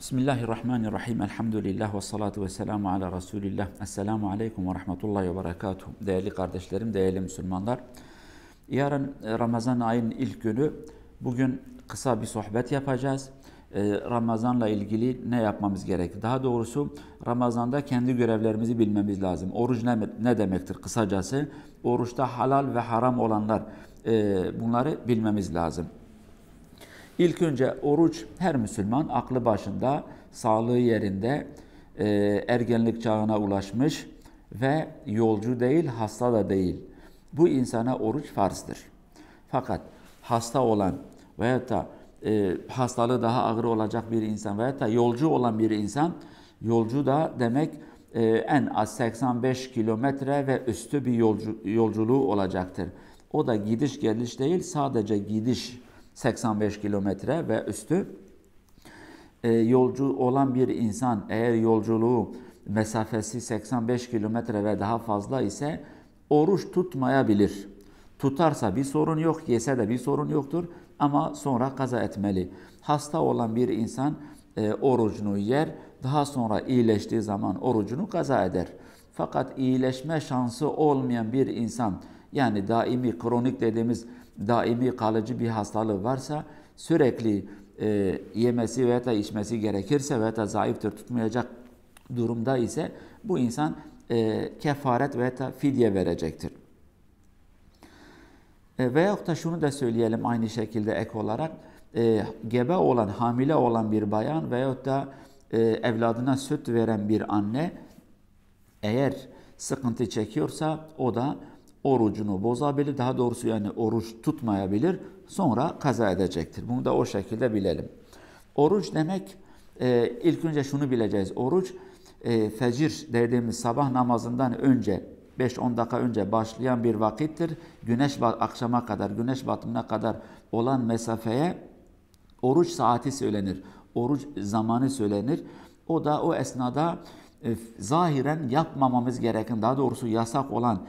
Bismillahirrahmanirrahim. Elhamdülillah ve salatu ve selamu ala Resulillah. Esselamu aleyküm ve rahmetullahi ve berekatuhu. Değerli kardeşlerim, değerli Müslümanlar. Yarın Ramazan ayının ilk günü. Bugün kısa bir sohbet yapacağız. Ramazanla ilgili ne yapmamız gerekir? Daha doğrusu Ramazan'da kendi görevlerimizi bilmemiz lazım. Oruç ne demektir kısacası? Oruçta halal ve haram olanlar, bunları bilmemiz lazım. İlk önce oruç her Müslüman aklı başında, sağlığı yerinde, ergenlik çağına ulaşmış ve yolcu değil, hasta da değil. Bu insana oruç farzdır. Fakat hasta olan veyahut da hastalığı daha ağır olacak bir insan veyahut da yolcu olan bir insan, yolcu da demek en az 85 kilometre ve üstü bir yolculuğu olacaktır. O da gidiş geliş değil, sadece gidiş 85 kilometre ve üstü. Yolcu olan bir insan eğer yolculuğu mesafesi 85 kilometre ve daha fazla ise oruç tutmayabilir. Tutarsa bir sorun yok, yese de bir sorun yoktur ama sonra kaza etmeli. Hasta olan bir insan orucunu yer, daha sonra iyileştiği zaman orucunu kaza eder. Fakat iyileşme şansı olmayan bir insan, yani daimi, kronik dediğimiz daimi kalıcı bir hastalığı varsa, sürekli yemesi veya da içmesi gerekirse veya da zayıftır, tutmayacak durumda ise bu insan kefaret veya da fidye verecektir. Veyahut da şunu da söyleyelim aynı şekilde ek olarak, gebe olan, hamile olan bir bayan veyahut da evladına süt veren bir anne eğer sıkıntı çekiyorsa o da orucunu bozabilir, daha doğrusu yani oruç tutmayabilir, sonra kaza edecektir. Bunu da o şekilde bilelim. Oruç demek, ilk önce şunu bileceğiz. Oruç, fecir dediğimiz sabah namazından önce, 5-10 dakika önce başlayan bir vakittir. Akşama kadar, güneş batımına kadar olan mesafeye oruç saati söylenir. Oruç zamanı söylenir. O da o esnada zahiren yapmamamız gereken, daha doğrusu yasak olan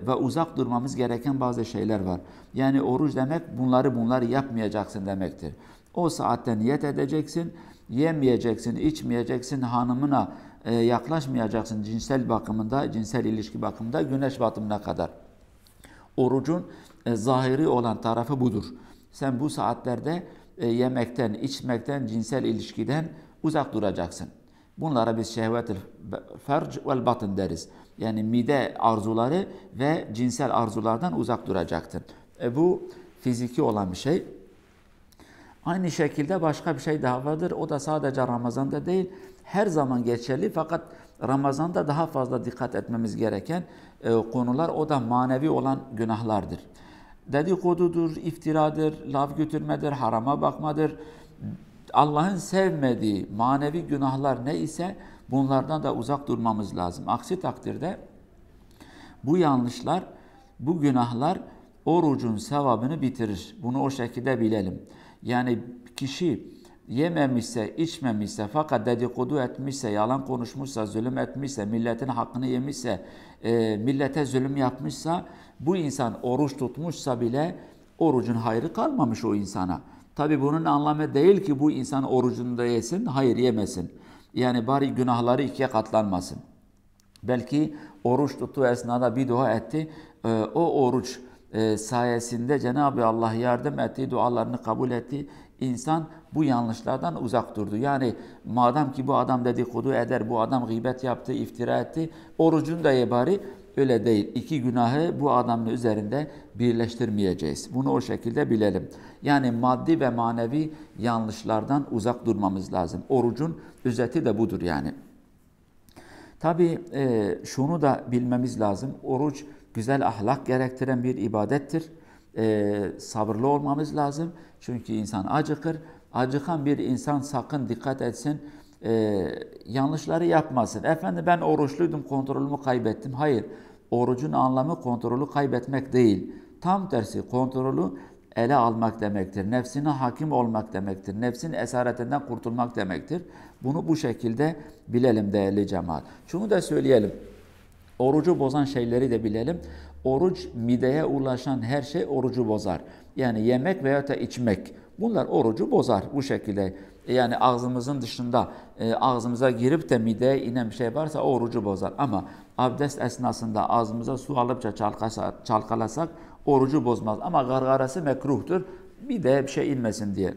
ve uzak durmamız gereken bazı şeyler var. Yani oruç demek bunları yapmayacaksın demektir. O saatte niyet edeceksin, yemeyeceksin, içmeyeceksin, hanımına yaklaşmayacaksın cinsel bakımında, cinsel ilişki bakımında güneş batımına kadar. Orucun zahiri olan tarafı budur. Sen bu saatlerde yemekten, içmekten, cinsel ilişkiden uzak duracaksın. Bunlara biz şehvet-ül ferc vel batın deriz. Yani mide arzuları ve cinsel arzulardan uzak duracaktır. Bu fiziki olan bir şey. Aynı şekilde başka bir şey daha vardır. O da sadece Ramazan'da değil, her zaman geçerli. Fakat Ramazan'da daha fazla dikkat etmemiz gereken konular, o da manevi olan günahlardır. Dedikodudur, iftiradır, laf götürmedir, harama bakmadır. Allah'ın sevmediği manevi günahlar ne ise bunlardan da uzak durmamız lazım. Aksi takdirde bu yanlışlar, bu günahlar orucun sevabını bitirir. Bunu o şekilde bilelim. Yani kişi yememişse, içmemişse fakat dedikodu etmişse, yalan konuşmuşsa, zulüm etmişse, milletin hakkını yemişse, millete zulüm yapmışsa, bu insan oruç tutmuşsa bile orucun hayrı kalmamış o insana. Tabi bunun anlamı değil ki bu insan orucunu da yesin, hayır yemesin. Yani bari günahları ikiye katlanmasın. Belki oruç tuttuğu esnada bir dua etti. O oruç sayesinde Cenab-ı Allah yardım etti, dualarını kabul etti. İnsan bu yanlışlardan uzak durdu. Yani madem ki bu adam dedikodu eder, bu adam gıybet yaptı, iftira etti, orucunu da ye bari. Öyle değil. İki günahı bu adamın üzerinde birleştirmeyeceğiz. Bunu o şekilde bilelim. Yani maddi ve manevi yanlışlardan uzak durmamız lazım. Orucun özeti de budur yani. Tabii şunu da bilmemiz lazım. Oruç güzel ahlak gerektiren bir ibadettir. Sabırlı olmamız lazım. Çünkü insan acıkır. Acıkan bir insan sakın dikkat etsin. Yanlışları yapmasın. Efendim ben oruçluydum, kontrolümü kaybettim. Hayır. Orucun anlamı kontrolü kaybetmek değil. Tam tersi, kontrolü ele almak demektir. Nefsine hakim olmak demektir. Nefsin esaretinden kurtulmak demektir. Bunu bu şekilde bilelim değerli cemaat. Şunu da söyleyelim. Orucu bozan şeyleri de bilelim. Oruç, mideye ulaşan her şey orucu bozar. Yani yemek veya da içmek. Bunlar orucu bozar bu şekilde. Yani ağzımızın dışında ağzımıza girip de mideye inen bir şey varsa o orucu bozar. Ama abdest esnasında ağzımıza su alıpça çalkalasak orucu bozmaz. Ama gargarası mekruhtur. Bir de bir şey inmesin diye.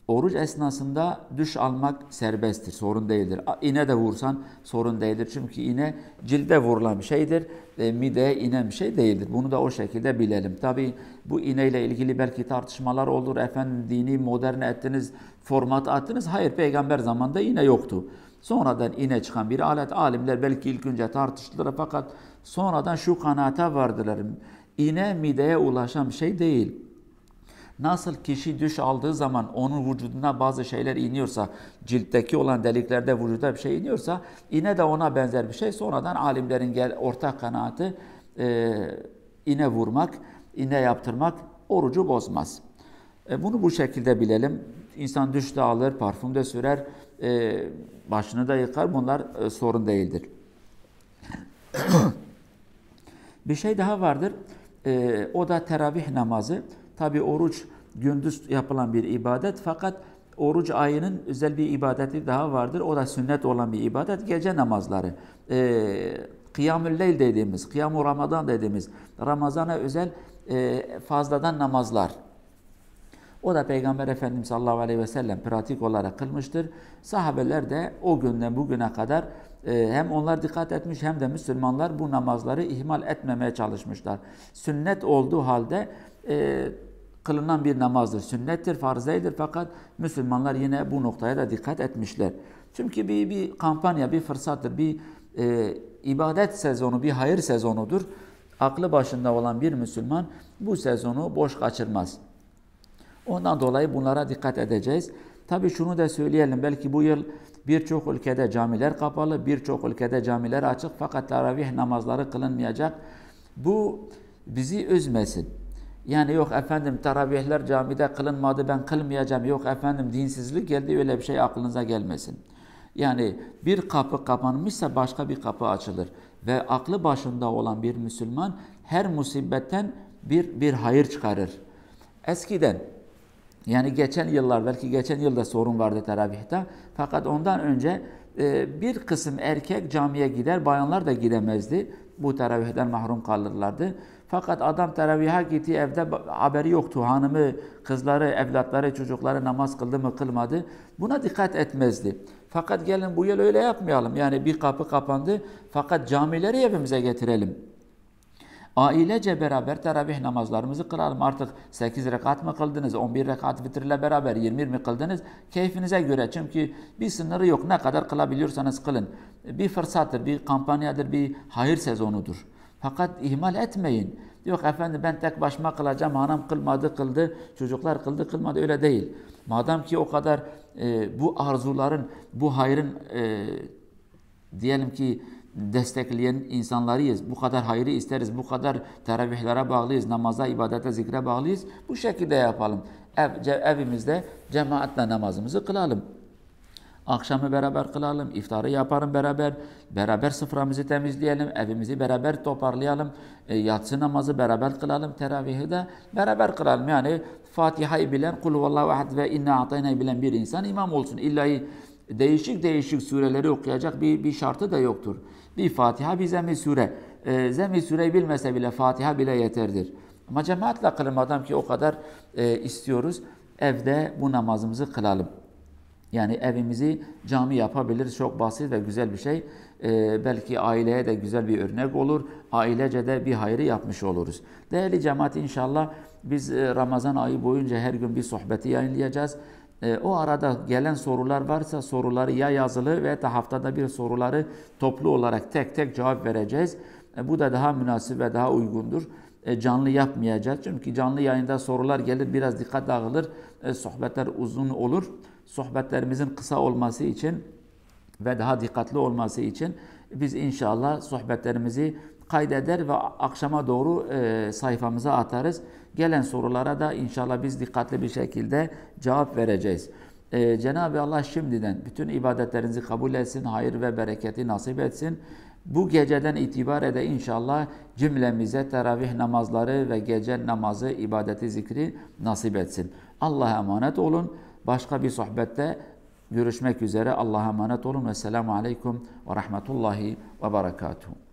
Oruç esnasında duş almak serbesttir, sorun değildir. İğne de vursan sorun değildir. Çünkü iğne cilde vurulan bir şeydir, mideye inen bir şey değildir. Bunu da o şekilde bilelim. Tabii bu iğneyle ilgili belki tartışmalar olur. Efendim dini moderne ettiniz, format attınız. Hayır, peygamber zamanında iğne yoktu. Sonradan iğne çıkan bir alet. Alimler belki ilk önce tartıştılar fakat sonradan şu kanaate vardılar. İğne mideye ulaşan bir şey değil. Nasıl kişi duş aldığı zaman onun vücuduna bazı şeyler iniyorsa, ciltteki olan deliklerde vücuda bir şey iniyorsa, iğne de ona benzer bir şey. Sonradan alimlerin ortak kanaati iğne vurmak, iğne yaptırmak orucu bozmaz. Bunu bu şekilde bilelim. İnsan duş da alır, parfüm de sürer, başını da yıkar. Bunlar sorun değildir. Bir şey daha vardır. O da teravih namazı. Tabi oruç gündüz yapılan bir ibadet fakat oruç ayının özel bir ibadeti daha vardır. O da sünnet olan bir ibadet. Gece namazları. Kıyam-ül Leyl dediğimiz, Kıyam-ı Ramazan dediğimiz Ramazan'a özel fazladan namazlar. O da Peygamber Efendimiz sallallahu aleyhi ve sellem pratik olarak kılmıştır. Sahabeler de o günden bugüne kadar hem onlar dikkat etmiş hem de Müslümanlar bu namazları ihmal etmemeye çalışmışlar. Sünnet olduğu halde kılınan bir namazdır. Sünnettir, farz değildir fakat Müslümanlar yine bu noktaya da dikkat etmişler. Çünkü bir kampanya, bir fırsattır, bir ibadet sezonu, bir hayır sezonudur. Aklı başında olan bir Müslüman bu sezonu boş kaçırmaz. Ondan dolayı bunlara dikkat edeceğiz. Tabii şunu da söyleyelim, belki bu yıl birçok ülkede camiler kapalı, birçok ülkede camiler açık fakat teravih namazları kılınmayacak. Bu bizi üzmesin. Yani yok efendim teravihler camide kılınmadı ben kılmayacağım, yok efendim dinsizlik geldi, öyle bir şey aklınıza gelmesin. Yani bir kapı kapanmışsa başka bir kapı açılır. Ve aklı başında olan bir Müslüman her musibetten bir hayır çıkarır. Eskiden yani geçen yıllar, belki geçen yılda sorun vardı teravihte. Fakat ondan önce bir kısım erkek camiye gider, bayanlar da gidemezdi. Bu teravihden mahrum kalırlardı. Fakat adam teravihe gitti, evde haberi yoktu. Hanımı, kızları, evlatları, çocukları namaz kıldı mı kılmadı. Buna dikkat etmezdi. Fakat gelin bu yıl öyle yapmayalım. Yani bir kapı kapandı fakat camileri evimize getirelim. Ailece beraber teravih namazlarımızı kılalım. Artık 8 rekat mı kıldınız, 11 rekat vitirle beraber 20 mi kıldınız? Keyfinize göre. Çünkü bir sınırı yok. Ne kadar kılabiliyorsanız kılın. Bir fırsattır, bir kampanyadır, bir hayır sezonudur. Fakat ihmal etmeyin. Yok efendim ben tek başıma kılacağım, hanım kılmadı, kıldı, çocuklar kıldı, kılmadı, öyle değil. Madem ki o kadar bu arzuların, bu hayrın diyelim ki destekleyen insanlarıyız. Bu kadar hayrı isteriz. Bu kadar teravihlere bağlıyız. Namaza, ibadete, zikre bağlıyız. Bu şekilde yapalım. Evimizde cemaatle namazımızı kılalım. Akşamı beraber kılalım. İftarı yaparım beraber. Beraber sıframızı temizleyelim. Evimizi beraber toparlayalım. Yatsı namazı beraber kılalım. Teravihi de beraber kılalım. Yani Fatiha'yı bilen, Kul huvallahu ahad ve inna a'tayna'yı bilen bir insan imam olsun. İlla değişik değişik sureleri okuyacak bir şartı da yoktur. Bir Fatiha, bir Zemm-i Sure. Zemm-i Sure'yi bilmese bile Fatiha bile yeterdir. Ama cemaatle kılın, madem ki o kadar istiyoruz. Evde bu namazımızı kılalım. Yani evimizi cami yapabiliriz. Çok basit ve güzel bir şey. Belki aileye de güzel bir örnek olur. Ailece de bir hayrı yapmış oluruz. Değerli cemaat, inşallah biz Ramazan ayı boyunca her gün bir sohbeti yayınlayacağız. O arada gelen sorular varsa soruları ya yazılı veya da haftada bir soruları toplu olarak tek tek cevap vereceğiz. Bu da daha münasip ve daha uygundur. Canlı yapmayacağız. Çünkü canlı yayında sorular gelir, biraz dikkat dağılır. Sohbetler uzun olur. Sohbetlerimizin kısa olması için ve daha dikkatli olması için biz inşallah sohbetlerimizi kaydeder ve akşama doğru sayfamıza atarız. Gelen sorulara da inşallah biz dikkatli bir şekilde cevap vereceğiz. Cenab-ı Allah şimdiden bütün ibadetlerinizi kabul etsin, hayır ve bereketi nasip etsin. Bu geceden itibaren de inşallah cümlemize teravih namazları ve gece namazı, ibadeti, zikri nasip etsin. Allah'a emanet olun. Başka bir sohbette görüşmek üzere. Allah'a emanet olun. Vesselamu aleyküm ve rahmetullahi ve berekatuhu.